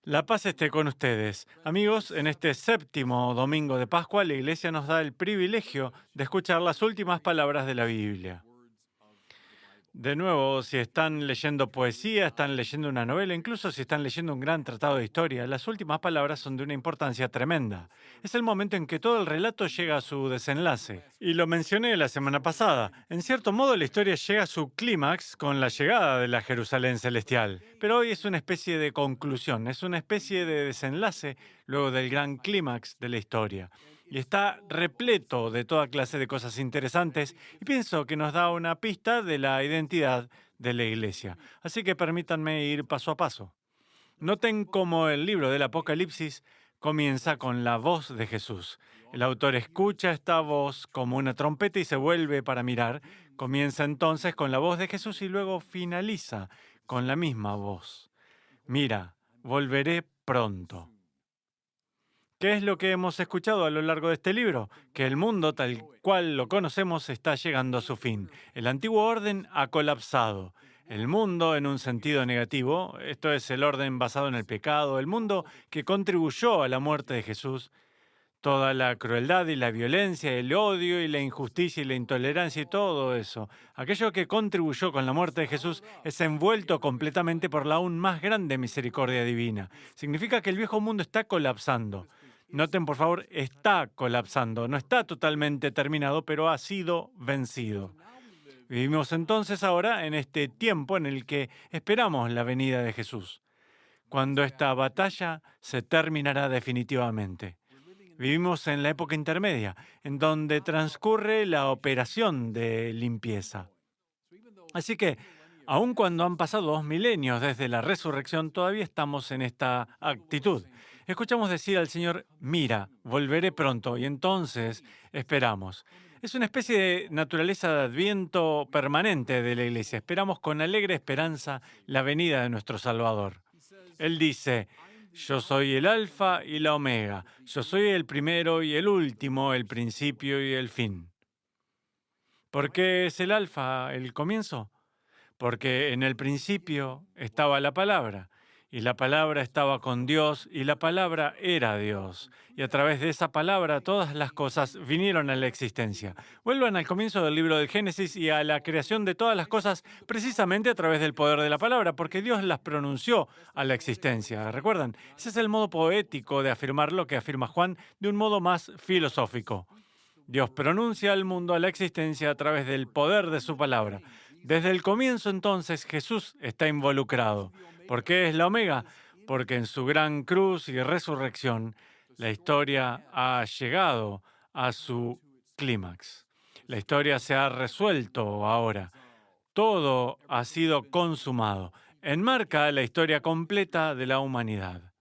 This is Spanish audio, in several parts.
La paz esté con ustedes. Amigos, en este séptimo domingo de Pascua, la Iglesia nos da el privilegio de escuchar las últimas palabras de la Biblia. De nuevo, si están leyendo poesía, están leyendo una novela, incluso si están leyendo un gran tratado de historia, las últimas palabras son de una importancia tremenda. Es el momento en que todo el relato llega a su desenlace. Y lo mencioné la semana pasada. En cierto modo, la historia llega a su clímax con la llegada de la Jerusalén celestial. Pero hoy es una especie de conclusión, es una especie de desenlace luego del gran clímax de la historia. Y está repleto de toda clase de cosas interesantes y pienso que nos da una pista de la identidad de la Iglesia. Así que permítanme ir paso a paso. Noten cómo el libro del Apocalipsis comienza con la voz de Jesús. El autor escucha esta voz como una trompeta y se vuelve para mirar. Comienza entonces con la voz de Jesús y luego finaliza con la misma voz. Mira, volveré pronto. ¿Qué es lo que hemos escuchado a lo largo de este libro? Que el mundo tal cual lo conocemos está llegando a su fin. El antiguo orden ha colapsado. El mundo en un sentido negativo, esto es el orden basado en el pecado, el mundo que contribuyó a la muerte de Jesús, toda la crueldad y la violencia, el odio y la injusticia y la intolerancia y todo eso, aquello que contribuyó con la muerte de Jesús es envuelto completamente por la aún más grande misericordia divina. Significa que el viejo mundo está colapsando. Noten, por favor, está colapsando. No está totalmente terminado, pero ha sido vencido. Vivimos entonces ahora en este tiempo en el que esperamos la venida de Jesús, cuando esta batalla se terminará definitivamente. Vivimos en la época intermedia, en donde transcurre la operación de limpieza. Así que, aun cuando han pasado 2 milenios desde la resurrección, todavía estamos en esta actitud. Escuchamos decir al Señor, mira, volveré pronto, y entonces esperamos. Es una especie de naturaleza de adviento permanente de la Iglesia. Esperamos con alegre esperanza la venida de nuestro Salvador. Él dice, yo soy el alfa y la omega, yo soy el primero y el último, el principio y el fin. ¿Por qué es el alfa el comienzo? Porque en el principio estaba la palabra, y la palabra estaba con Dios, y la palabra era Dios. Y a través de esa palabra todas las cosas vinieron a la existencia. Vuelvan al comienzo del libro del Génesis y a la creación de todas las cosas precisamente a través del poder de la palabra, porque Dios las pronunció a la existencia. ¿Recuerdan? Ese es el modo poético de afirmar lo que afirma Juan de un modo más filosófico. Dios pronuncia al mundo a la existencia a través del poder de su palabra. Desde el comienzo entonces Jesús está involucrado. ¿Por qué es la omega? Porque en su gran cruz y resurrección la historia ha llegado a su clímax. La historia se ha resuelto ahora. Todo ha sido consumado. Enmarca la historia completa de la humanidad.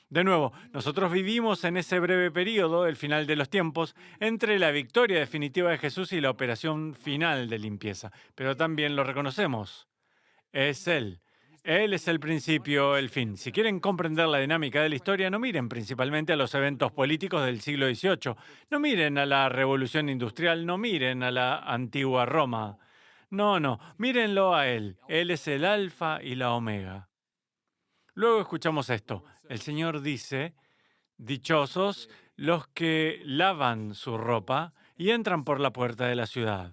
De nuevo, nosotros vivimos en ese breve periodo, el final de los tiempos, entre la victoria definitiva de Jesús y la operación final de limpieza. Pero también lo reconocemos. Es Él. Él es el principio, el fin. Si quieren comprender la dinámica de la historia, no miren principalmente a los eventos políticos del siglo XVIII. No miren a la revolución industrial, no miren a la antigua Roma. No, no, mírenlo a Él. Él es el alfa y la omega. Luego escuchamos esto. El Señor dice, dichosos los que lavan su ropa y entran por la puerta de la ciudad.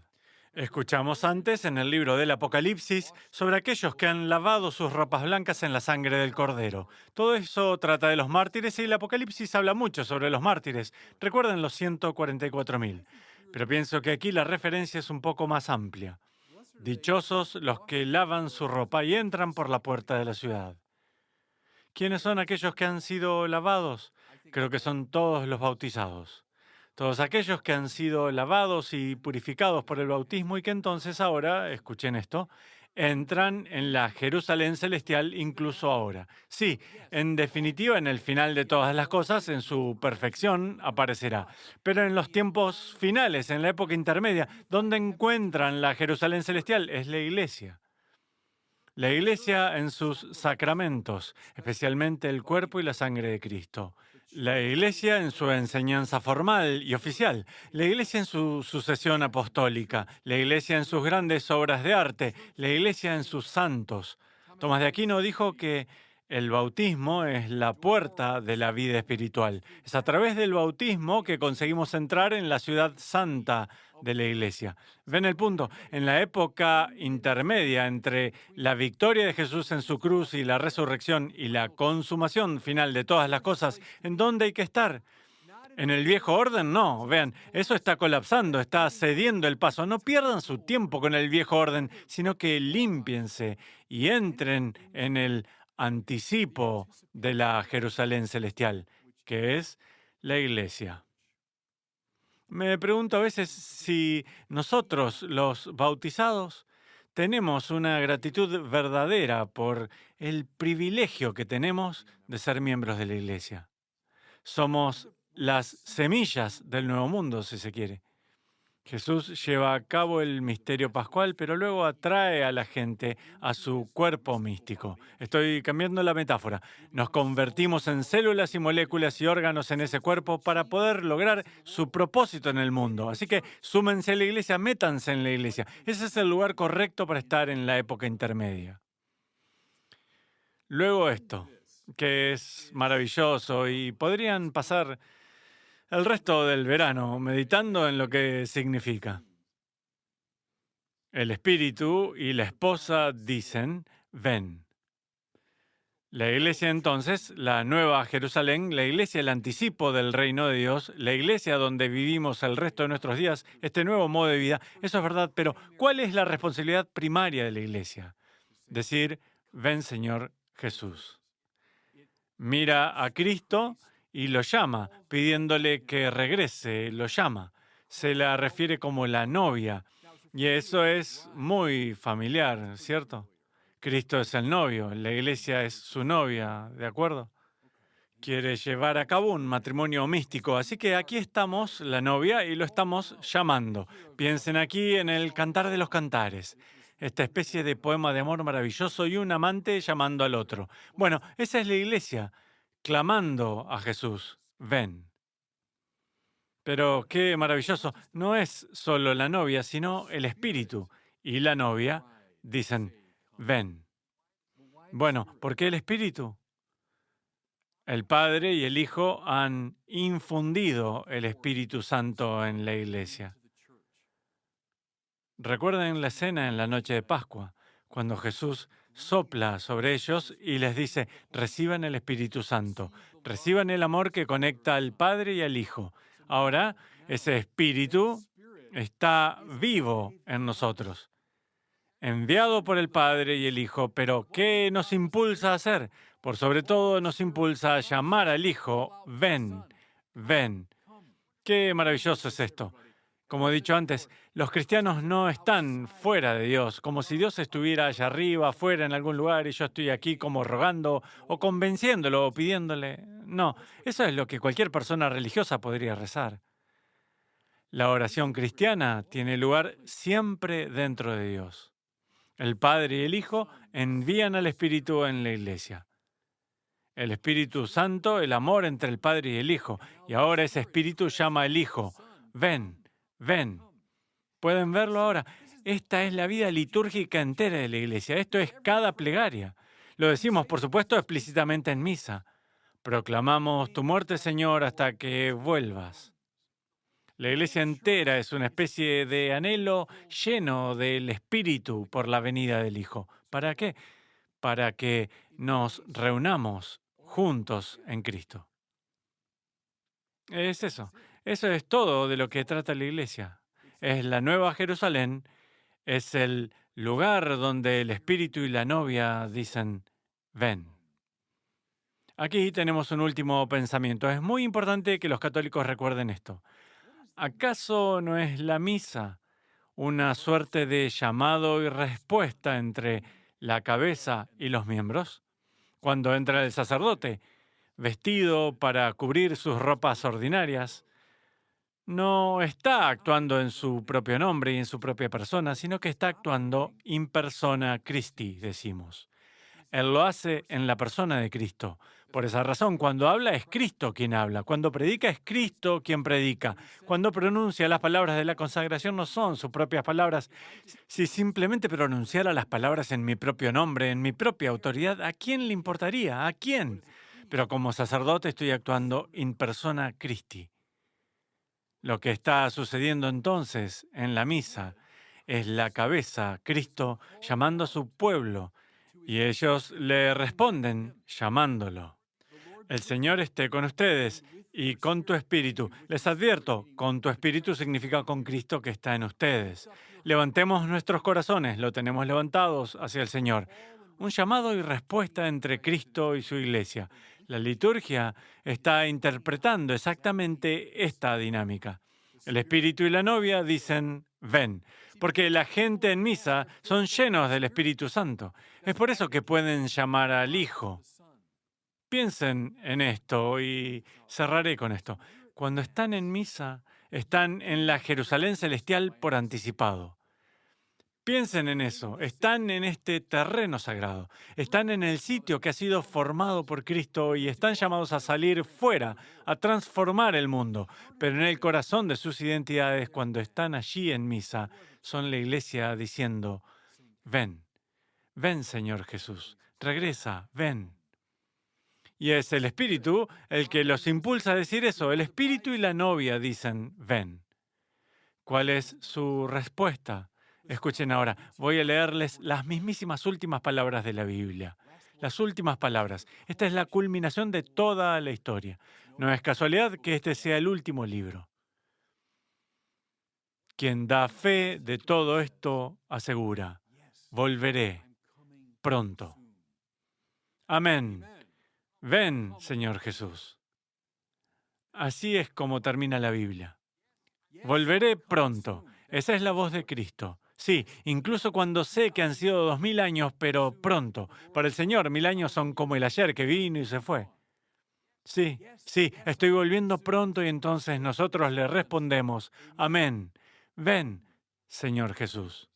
Escuchamos antes en el libro del Apocalipsis sobre aquellos que han lavado sus ropas blancas en la sangre del Cordero. Todo eso trata de los mártires y el Apocalipsis habla mucho sobre los mártires. Recuerden los 144.000. Pero pienso que aquí la referencia es un poco más amplia. Dichosos los que lavan su ropa y entran por la puerta de la ciudad. ¿Quiénes son aquellos que han sido lavados? Creo que son todos los bautizados. Todos aquellos que han sido lavados y purificados por el bautismo y que entonces ahora, escuchen esto, entran en la Jerusalén celestial incluso ahora. Sí, en definitiva, en el final de todas las cosas, en su perfección, aparecerá. Pero en los tiempos finales, en la época intermedia, ¿dónde encuentran la Jerusalén celestial? Es la iglesia. La Iglesia en sus sacramentos, especialmente el cuerpo y la sangre de Cristo. La Iglesia en su enseñanza formal y oficial. La Iglesia en su sucesión apostólica. La Iglesia en sus grandes obras de arte. La Iglesia en sus santos. Tomás de Aquino dijo que El bautismo es la puerta de la vida espiritual. Es a través del bautismo que conseguimos entrar en la ciudad santa de la iglesia. ¿Ven el punto? En la época intermedia entre la victoria de Jesús en su cruz y la resurrección y la consumación final de todas las cosas, ¿en dónde hay que estar? En el viejo orden, no. Vean, eso está colapsando, está cediendo el paso. No pierdan su tiempo con el viejo orden, sino que límpiense y entren en el anticipo de la Jerusalén celestial, que es la iglesia. Me pregunto a veces si nosotros, los bautizados, tenemos una gratitud verdadera por el privilegio que tenemos de ser miembros de la iglesia. Somos las semillas del nuevo mundo, si se quiere. Jesús lleva a cabo el misterio pascual, pero luego atrae a la gente a su cuerpo místico. Estoy cambiando la metáfora. Nos convertimos en células y moléculas y órganos en ese cuerpo para poder lograr su propósito en el mundo. Así que súmense a la iglesia, métanse en la iglesia. Ese es el lugar correcto para estar en la época intermedia. Luego esto, que es maravilloso y podrían pasar el resto del verano meditando en lo que significa. El espíritu y la esposa dicen, ven. La iglesia entonces, la nueva Jerusalén, la iglesia el anticipo del reino de Dios, la iglesia donde vivimos el resto de nuestros días, este nuevo modo de vida, eso es verdad, pero ¿cuál es la responsabilidad primaria de la iglesia? Decir, ven Señor Jesús. Mira a Cristo y lo llama, pidiéndole que regrese, lo llama. Se la refiere como la novia. Y eso es muy familiar, ¿cierto? Cristo es el novio, la iglesia es su novia, ¿de acuerdo? Quiere llevar a cabo un matrimonio místico, así que aquí estamos, la novia, y lo estamos llamando. Piensen aquí en el Cantar de los Cantares, esta especie de poema de amor maravilloso y un amante llamando al otro. Bueno, esa es la iglesia, clamando a Jesús, ven. Pero qué maravilloso, no es solo la novia, sino el espíritu y la novia dicen, ven. Bueno, ¿por qué el espíritu? El Padre y el Hijo han infundido el Espíritu Santo en la iglesia. Recuerden la escena en la noche de Pascua, cuando Jesús sopla sobre ellos y les dice, reciban el Espíritu Santo, reciban el amor que conecta al Padre y al Hijo. Ahora, ese Espíritu está vivo en nosotros, enviado por el Padre y el Hijo, pero ¿qué nos impulsa a hacer? Por sobre todo nos impulsa a llamar al Hijo, ven, ven. Qué maravilloso es esto. Como he dicho antes, los cristianos no están fuera de Dios, como si Dios estuviera allá arriba, afuera, en algún lugar, y yo estoy aquí como rogando o convenciéndolo o pidiéndole. No, eso es lo que cualquier persona religiosa podría rezar. La oración cristiana tiene lugar siempre dentro de Dios. El Padre y el Hijo envían al Espíritu en la iglesia. El Espíritu Santo, el amor entre el Padre y el Hijo. Y ahora ese Espíritu llama al Hijo. Ven, ven. ¿Pueden verlo ahora? Esta es la vida litúrgica entera de la iglesia. Esto es cada plegaria. Lo decimos, por supuesto, explícitamente en misa. Proclamamos tu muerte, Señor, hasta que vuelvas. La iglesia entera es una especie de anhelo lleno del Espíritu por la venida del Hijo. ¿Para qué? Para que nos reunamos juntos en Cristo. Es eso. Eso es todo de lo que trata la iglesia. Es la nueva Jerusalén, es el lugar donde el Espíritu y la novia dicen, ven. Aquí tenemos un último pensamiento. Es muy importante que los católicos recuerden esto. ¿Acaso no es la misa una suerte de llamado y respuesta entre la cabeza y los miembros? Cuando entra el sacerdote, vestido para cubrir sus ropas ordinarias, no está actuando en su propio nombre y en su propia persona, sino que está actuando in persona Christi, decimos. Él lo hace en la persona de Cristo. Por esa razón, cuando habla es Cristo quien habla, cuando predica es Cristo quien predica, cuando pronuncia las palabras de la consagración no son sus propias palabras. Si simplemente pronunciara las palabras en mi propio nombre, en mi propia autoridad, ¿a quién le importaría? ¿A quién? Pero como sacerdote estoy actuando in persona Christi. Lo que está sucediendo entonces en la misa es la cabeza, Cristo, llamando a su pueblo, y ellos le responden llamándolo. El Señor esté con ustedes y con tu espíritu. Les advierto, con tu espíritu significa con Cristo que está en ustedes. Levantemos nuestros corazones, lo tenemos levantados hacia el Señor. Un llamado y respuesta entre Cristo y su iglesia. La liturgia está interpretando exactamente esta dinámica. El espíritu y la novia dicen, ven, porque la gente en misa son llenos del Espíritu Santo. Es por eso que pueden llamar al Hijo. Piensen en esto y cerraré con esto. Cuando están en misa, están en la Jerusalén celestial por anticipado. Piensen en eso, están en este terreno sagrado, están en el sitio que ha sido formado por Cristo y están llamados a salir fuera, a transformar el mundo. Pero en el corazón de sus identidades, cuando están allí en misa, son la iglesia diciendo, ven, ven Señor Jesús, regresa, ven. Y es el Espíritu el que los impulsa a decir eso. El Espíritu y la novia dicen, ven. ¿Cuál es su respuesta? Escuchen ahora, voy a leerles las mismísimas últimas palabras de la Biblia. Las últimas palabras. Esta es la culminación de toda la historia. No es casualidad que este sea el último libro. Quien da fe de todo esto asegura, volveré pronto. Amén. Ven, Señor Jesús. Así es como termina la Biblia. Volveré pronto. Esa es la voz de Cristo. Sí, incluso cuando sé que han sido 2000 años, pero pronto. Para el Señor, 1000 años son como el ayer que vino y se fue. Sí, sí, estoy volviendo pronto y entonces nosotros le respondemos, amén. Ven, Señor Jesús.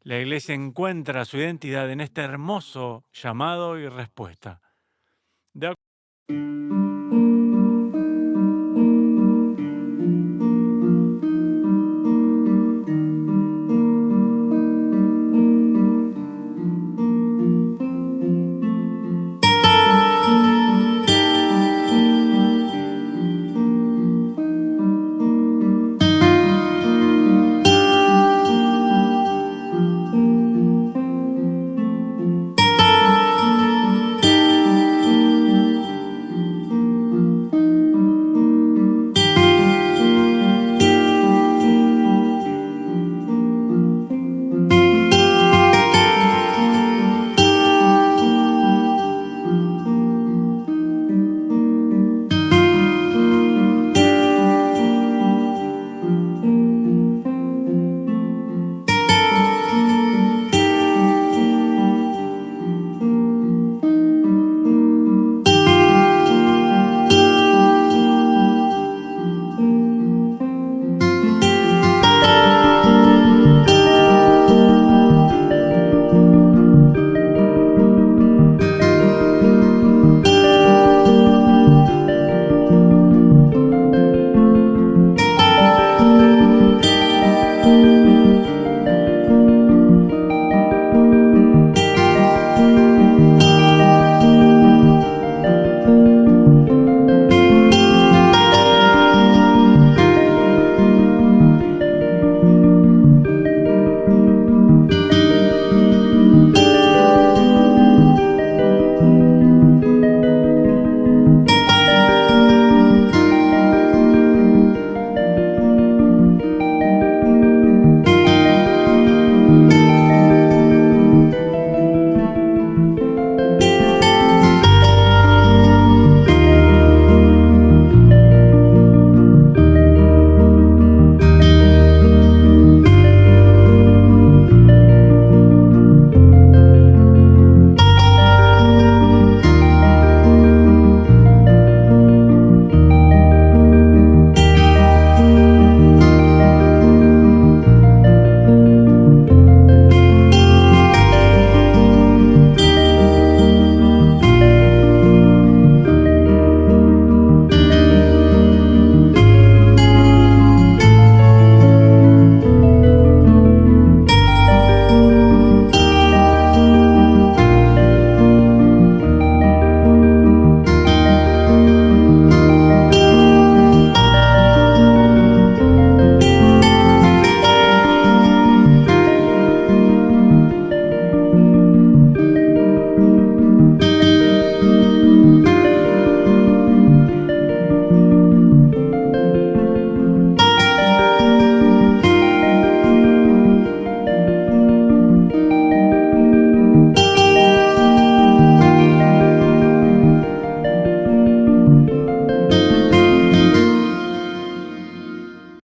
La iglesia encuentra su identidad en este hermoso llamado y respuesta. De